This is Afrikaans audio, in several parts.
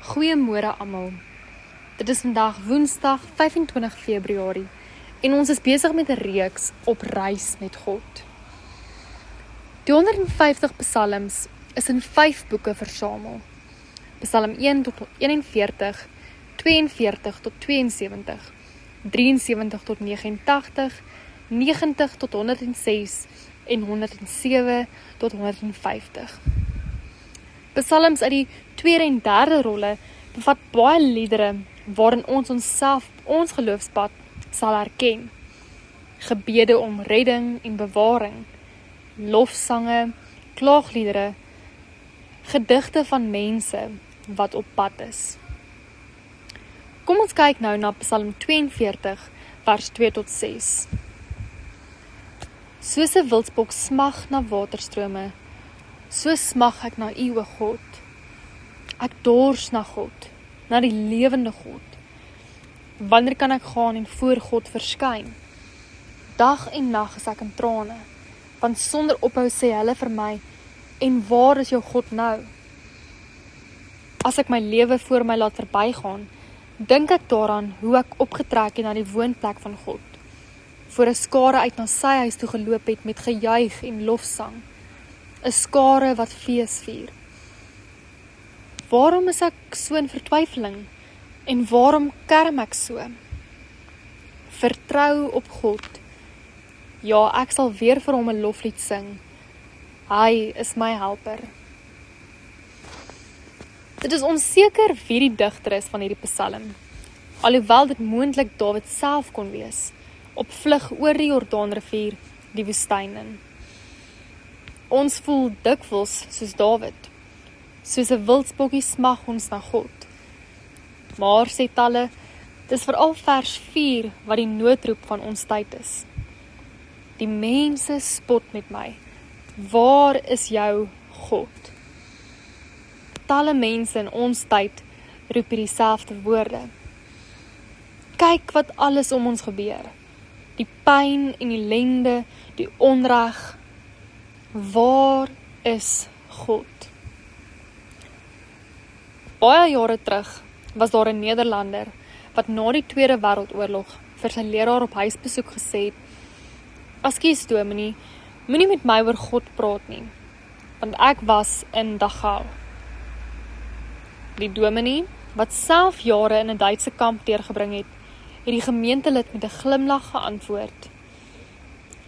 Goeiemôre almal. Dit is vandag Woensdag 25 Februarie en ons is besig met 'n reeks op reis met God. Die 150 psalms is in 5 boeke versamel. Psalm 1 tot 41, 42 tot 72, 73 tot 89, 90 tot 106 en 107 tot 150. Psalms uit die tweede en derde rolle bevat baie liedere waarin ons onsself op ons geloofspad sal herken. Gebede om redding en bewaring, lofsange, klaagliedere, gedigte van mense wat op pad is. Kom ons kyk nou na Psalm 42 vers 2 tot 6. Soos 'n wildsbok smag na waterstrome, so smag ek na U, o God. Ek dors na God, na die lewende God. Wanneer kan ek gaan en voor God verskyn? Dag en nag is ek in trane, want sonder ophou sê hulle vir my, en waar is jou God nou? As ek my lewe voor my laat verbygaan, dink ek daaraan hoe ek opgetrek het na die woonplek van God, voor 'n skare uit na sy huis toe geloop het met gejuig en lofsang, 'n skare wat fees vier. Waarom is ek so in vertwyfeling en waarom kerm ek so? Vertrou op God. Ja, ek sal weer vir hom 'n loflied sing. Hy is my helper. Dit is onseker wie die digter is van hierdie psalm, alhoewel dit moontlik Dawid self kon wees, op vlug oor die Jordaanrivier, die woestyn in. Ons voel dikwels soos Dawid, soos 'n wildsbokkie smag ons na God. Maar sê talle, dis veral vers 4 wat die noodroep van ons tyd is. Die mense spot met my, waar is jou God? Talle mense in ons tyd roep hierdie selfde woorde. Kyk wat alles om ons gebeur, die pyn en die ellende, die onreg. Waar is God? Baie jare terug was daar 'n Nederlander wat na die Tweede Wêreldoorlog vir sy leraar op huisbesoek gesê het, "Ekskuus dominee, moenie met my oor God praat nie, want ek was in Dachau." Die dominee, wat self jare in 'n Duitse kamp deurgebring het die gemeentelid met 'n glimlag geantwoord,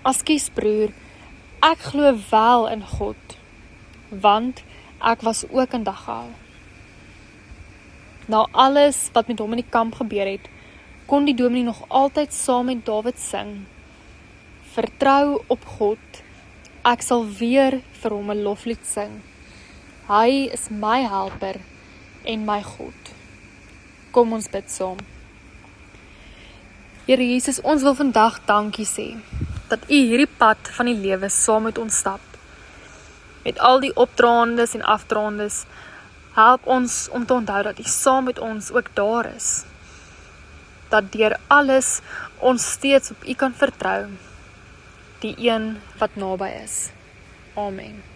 "Ekskuus broer, ek glo wel in God, want ek was ook in Dachau." Na alles wat met hom in die kamp gebeur het, kon die dominee nog altyd saam met Dawid sing, "Vertrou op God, ek sal weer vir hom 'n loflied sing. Hy is my helper en my God." Kom ons bid saam. Here Jesus, ons wil vandag dankie sê, dat U hierdie pad van die lewe saam met ons stap. Met al die opdraandes en afdraandes, help ons om te onthou dat U saam met ons ook daar is. Dat deur alles ons steeds op U kan vertrou, die een wat naby is. Amen.